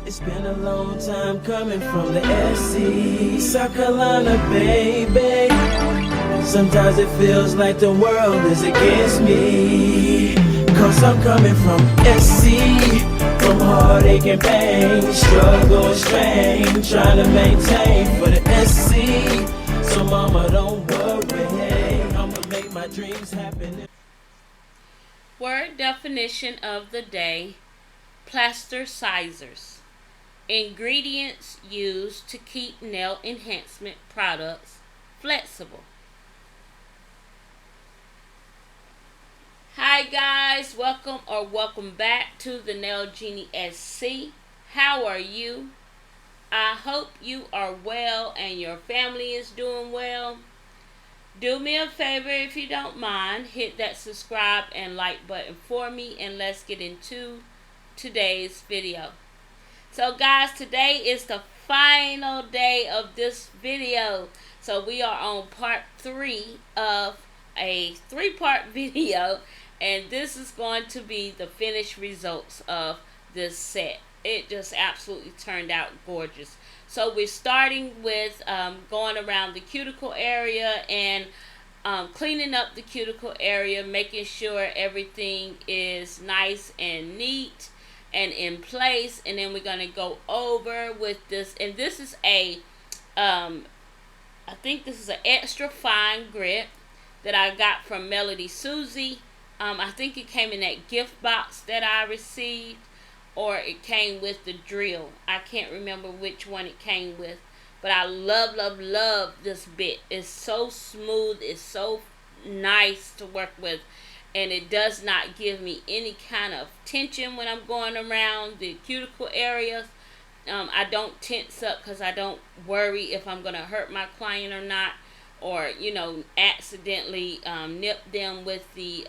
It's been a long time coming from the SC, South Carolina, baby. Sometimes it feels like the world is against me, cause I'm coming from SC, from heartache and pain, struggle and strain, trying to maintain for the SC. So mama, don't worry, I'ma make my dreams happen. Word definition of the day: plasticizers. Ingredients used to keep nail enhancement products flexible. Hi guys, welcome back to the TheNailJeanieSC. How are you? I hope you are well and your family is doing well. Do me a favor, if you don't mind, hit that subscribe and like button for me, and let's get into today's video. So guys, today is the final day of this video. So we are on part 3 of a 3-part video, and this is going to be the finished results of this set. It just absolutely turned out gorgeous. So we're starting with going around the cuticle area and cleaning up the cuticle area, making sure everything is nice and neat and in place. And then we're going to go over with this, and this is a I think this is an extra fine grit that I got from Melody Susie. I think it came in that gift box that I received, or it came with the drill. I can't remember which one it came with, but I love this bit. It's so smooth, it's so nice to work with, and it does not give me any kind of tension when I'm going around the cuticle areas. I don't tense up because I don't worry if I'm going to hurt my client or not, or accidentally nip them with the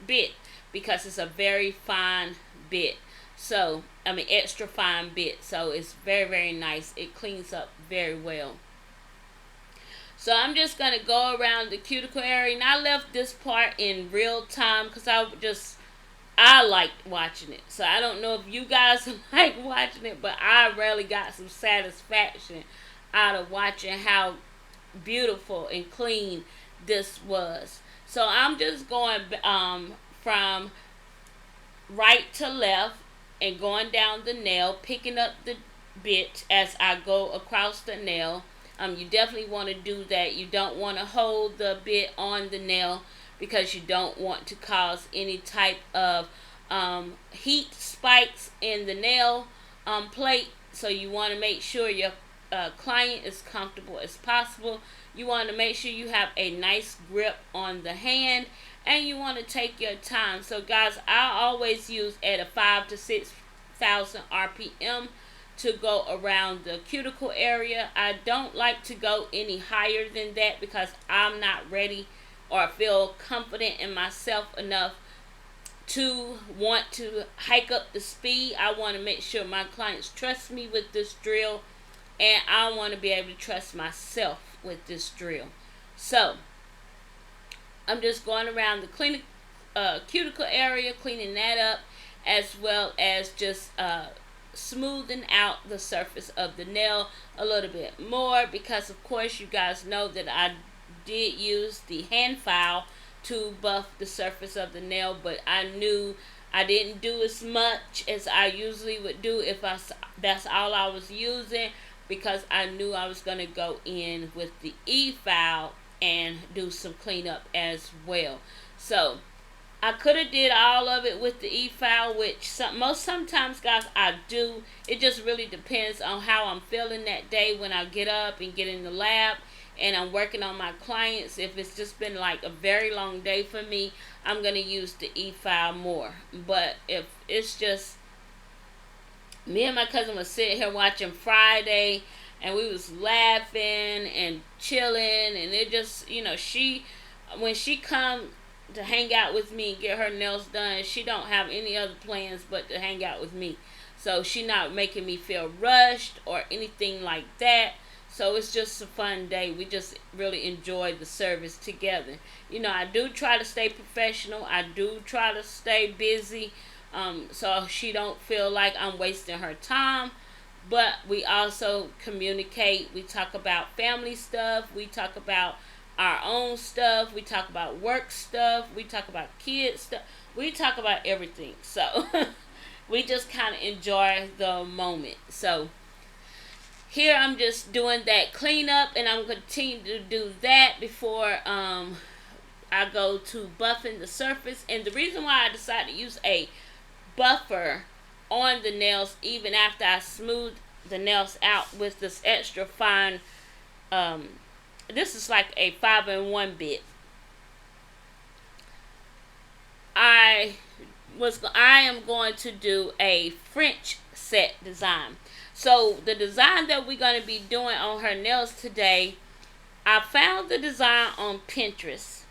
bit, because it's a very fine bit. So extra fine bit, so it's very nice. It cleans up very well. So I'm just going to go around the cuticle area, and I left this part in real time because I liked watching it. So I don't know if you guys like watching it, but I really got some satisfaction out of watching how beautiful and clean this was. So I'm just going from right to left and going down the nail, picking up the bit as I go across the nail. You definitely want to do that. You don't want to hold the bit on the nail because you don't want to cause any type of heat spikes in the nail plate. So you want to make sure your client is comfortable as possible. You want to make sure you have a nice grip on the hand, and you want to take your time. So guys, I always use at a 5,000 to 6,000 RPM to go around the cuticle area. I don't like to go any higher than that because I'm not ready or feel confident in myself enough to want to hike up the speed. I want to make sure my clients trust me with this drill, and I want to be able to trust myself with this drill. So I'm just going around the cuticle area, cleaning that up, as well as just smoothing out the surface of the nail a little bit more, because of course you guys know that I did use the hand file to buff the surface of the nail, but I knew I didn't do as much as I usually would do if that's all I was using, because I knew I was going to go in with the E-file and do some cleanup as well. So I could have did all of it with the E-file, which sometimes guys I do. It just really depends on how I'm feeling that day when I get up and get in the lab and I'm working on my clients. If it's just been like a very long day for me, I'm going to use the E-file more. But if it's just me and my cousin was sitting here watching Friday, and we was laughing and chilling, and it just, when she come to hang out with me and get her nails done, she don't have any other plans but to hang out with me. So she not making me feel rushed or anything like that. So it's just a fun day. We just really enjoyed the service together. I do try to stay professional. I do try to stay busy. so she don't feel like I'm wasting her time. But we also communicate. We talk about family stuff. We talk about our own stuff. We talk about work stuff. We talk about kids stuff. We talk about everything. So we just kind of enjoy the moment. So here I'm just doing that cleanup, and I'm going to continue to do that before I go to buffing the surface. And the reason why I decided to use a buffer on the nails even after I smooth the nails out with this extra fine, this is like a 5-in-1 bit. I am going to do a French set design. So the design that we're going to be doing on her nails today, I found the design on Pinterest.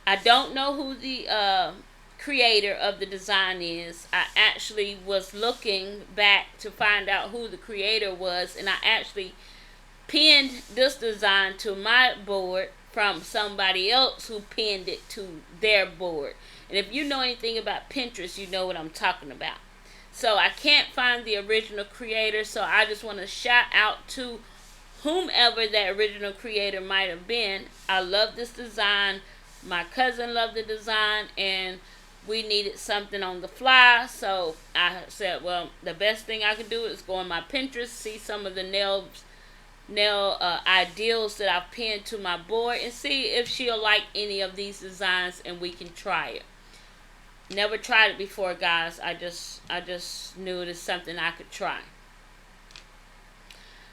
I don't know who the creator of the design is. I actually was looking back to find out who the creator was, and I actually pinned this design to my board from somebody else who pinned it to their board. And if you know anything about Pinterest, you know what I'm talking about. So I can't find the original creator, so I just want to shout out to whomever that original creator might have been. I love this design. My cousin loved the design, and we needed something on the fly. So I said, well, the best thing I can do is go on my Pinterest, see some of the nail ideals that I've pinned to my board, and see if she'll like any of these designs, and we can try it. Never tried it before, guys. I just knew it is something I could try.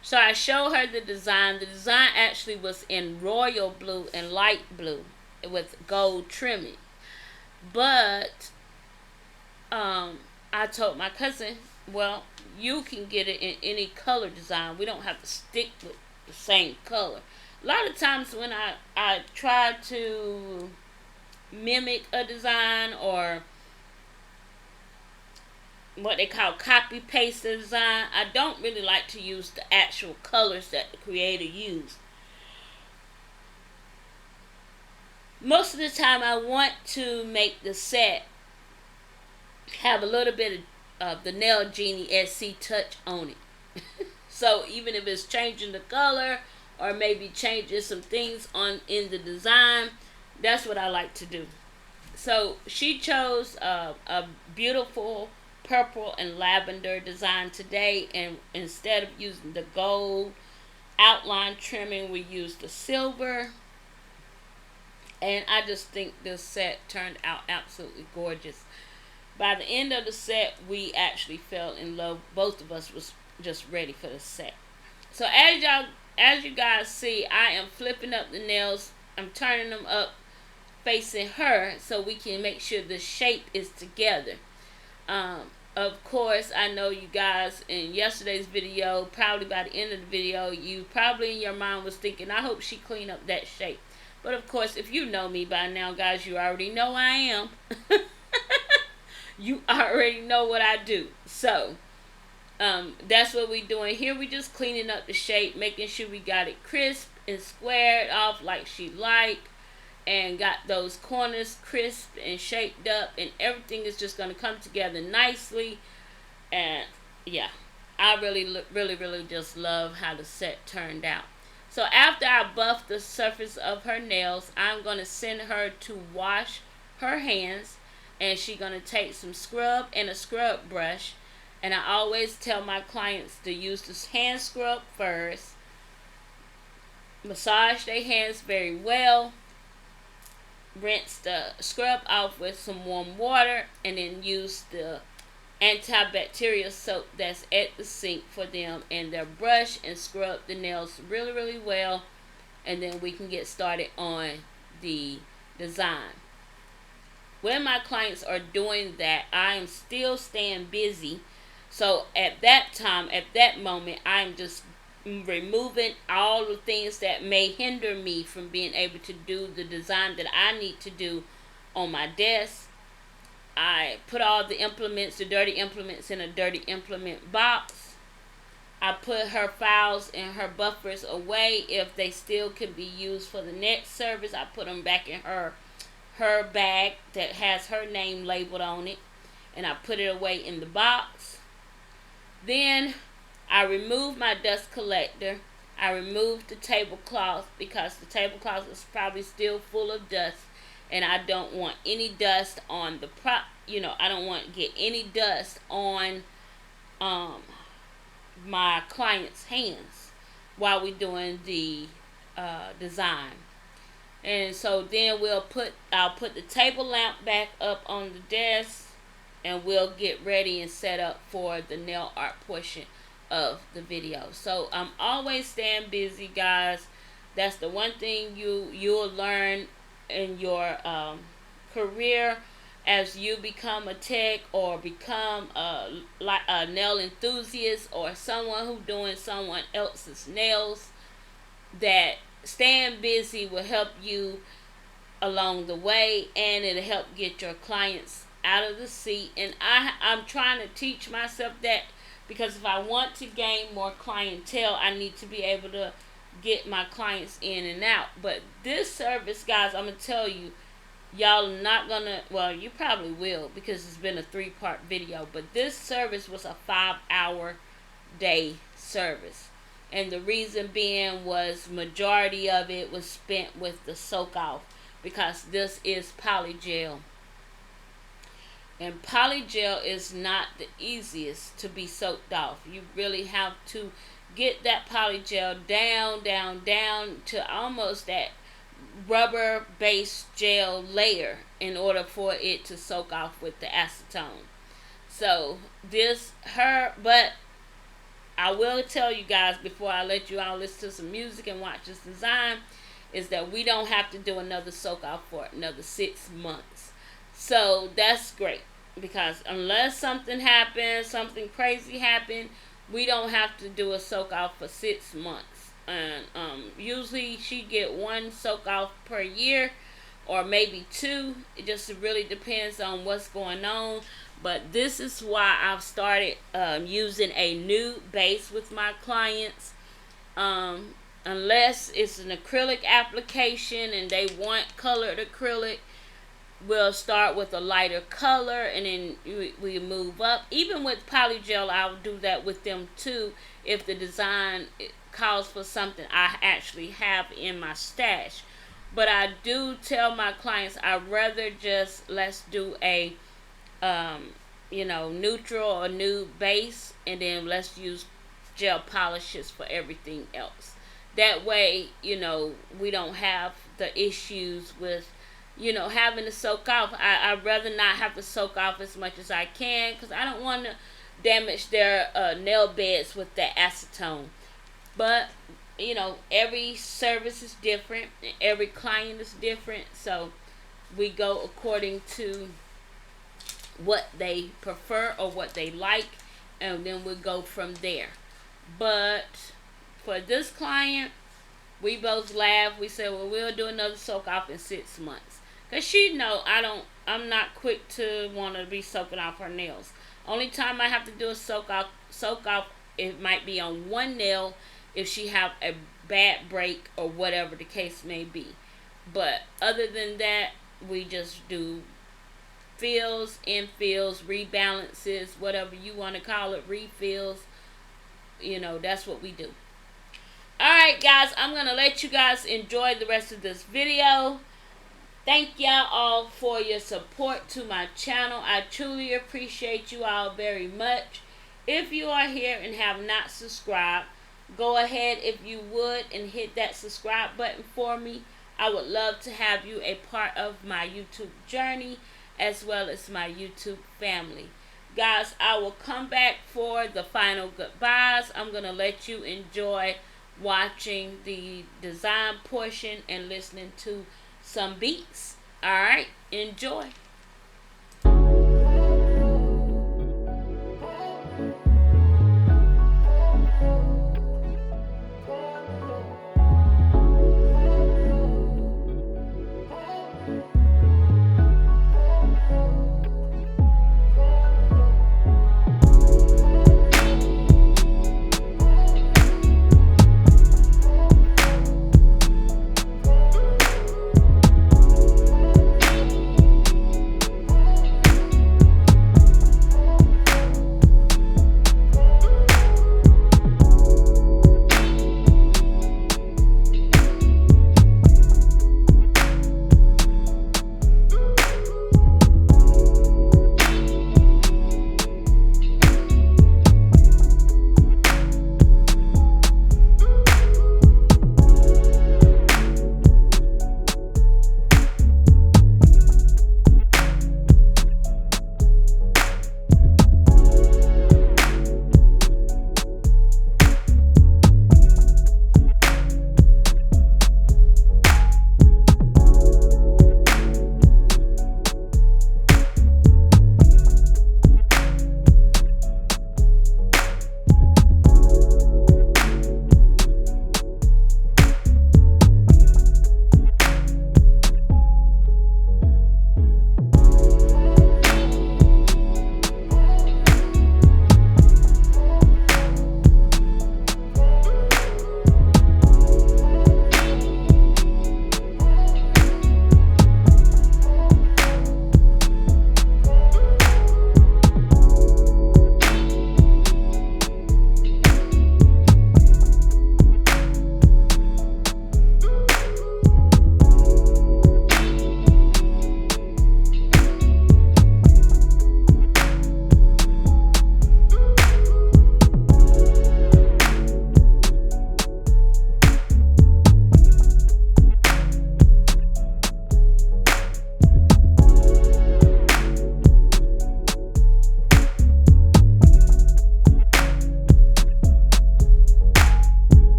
So I showed her the design. The design actually was in royal blue and light blue with gold trimming. But I told my cousin, well, you can get it in any color design. We don't have to stick with the same color. A lot of times when I try to mimic a design, or what they call copy paste the design, I don't really like to use the actual colors that the creator used. Most of the time I want to make the set have a little bit of the TheNailJeanieSC touch on it. So even if it's changing the color or maybe changing some things in the design, that's what I like to do. So she chose a beautiful purple and lavender design today, and instead of using the gold outline trimming, we used the silver. And I just think this set turned out absolutely gorgeous. By the end of the set, we actually fell in love. Both of us was just ready for the set. So as you guys see, I am flipping up the nails. I'm turning them up facing her so we can make sure the shape is together. Of course, I know you guys in yesterday's video, probably by the end of the video, you probably in your mind was thinking, I hope she clean up that shape. But of course, if you know me by now, guys, you already know I am. You already know what I do. So that's what we're doing here. We just cleaning up the shape, making sure we got it crisp and squared off like she liked, and got those corners crisp and shaped up, and everything is just going to come together nicely. And yeah, I really just love how the set turned out. So after I buff the surface of her nails, I'm going to send her to wash her hands, and she's going to take some scrub and a scrub brush. And I always tell my clients to use this hand scrub first, massage their hands very well, rinse the scrub off with some warm water, and then use the antibacterial soap that's at the sink for them and their brush, and scrub the nails really well, and then we can get started on the design. When my clients are doing that, I am still staying busy. So at that time, at that moment, I'm just removing all the things that may hinder me from being able to do the design that I need to do on my desk. I put all the implements, the dirty implements, in a dirty implement box. I put her files and her buffers away. If they still can be used for the next service, I put them back in her bag that has her name labeled on it. and I put it away in the box. Then I remove my dust collector. I removed the tablecloth because the tablecloth is probably still full of dust, and I don't want any dust on the I don't want to get any dust on my client's hands while we're doing the design. And so then I'll put the table lamp back up on the desk, and we'll get ready and set up for the nail art portion of the video. So I'm always staying busy, guys. That's the one thing you'll learn in your career as you become a tech or become a nail enthusiast or someone who's doing someone else's nails, that staying busy will help you along the way, and it'll help get your clients out of the seat. And I'm trying to teach myself that, because if I want to gain more clientele, I need to be able to get my clients in and out. But this service, guys, I'm going to tell you, y'all are not going to, well, you probably will, because it's been a 3-part video. But this service was a 5-hour day service. And the reason being was majority of it was spent with the soak off, because this is polygel. And polygel is not the easiest to be soaked off. You really have to get that polygel down to almost that rubber based gel layer in order for it to soak off with the acetone. So but I will tell you guys, before I let you all listen to some music and watch this design, is that we don't have to do another soak off for another 6 months. So that's great, because unless something happens, something crazy happened, we don't have to do a soak off for 6 months. And usually she get 1 soak off per year, or maybe 2. It just really depends on what's going on. But this is why I've started using a nude base with my clients. Unless it's an acrylic application and they want colored acrylic, we'll start with a lighter color, and then we move up. Even with polygel, I'll do that with them too, if the design calls for something I actually have in my stash. But I do tell my clients, I'd rather just, let's do a neutral or nude base, and then let's use gel polishes for everything else. That way, we don't have the issues with having to soak off. I'd rather not have to soak off as much as I can, because I don't want to damage their nail beds with that acetone. But every service is different, every client is different, so we go according to what they prefer or what they like, and then we'll go from there. But for this client, we both laughed. We said, well, we'll do another soak off in 6 months. Because she know I'm not quick to want to be soaking off her nails. Only time I have to do a soak off, it might be on one nail if she have a bad break or whatever the case may be. But other than that, we just do fills, infills, rebalances, whatever you want to call it, refills. That's what we do. Alright guys, I'm going to let you guys enjoy the rest of this video. Thank y'all all for your support to my channel. I truly appreciate you all very much. If you are here and have not subscribed, go ahead, if you would, and hit that subscribe button for me. I would love to have you a part of my YouTube journey, as well as my YouTube family. Guys, I will come back for the final goodbyes. I'm going to let you enjoy watching the design portion and listening to some beats. Alright, enjoy.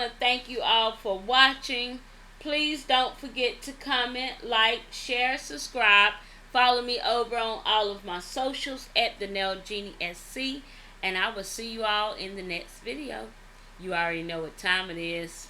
want to thank you all for watching. Please don't forget to comment, like, share, subscribe. Follow me over on all of my socials at TheNailJeanieSC. And I will see you all in the next video. You already know what time it is.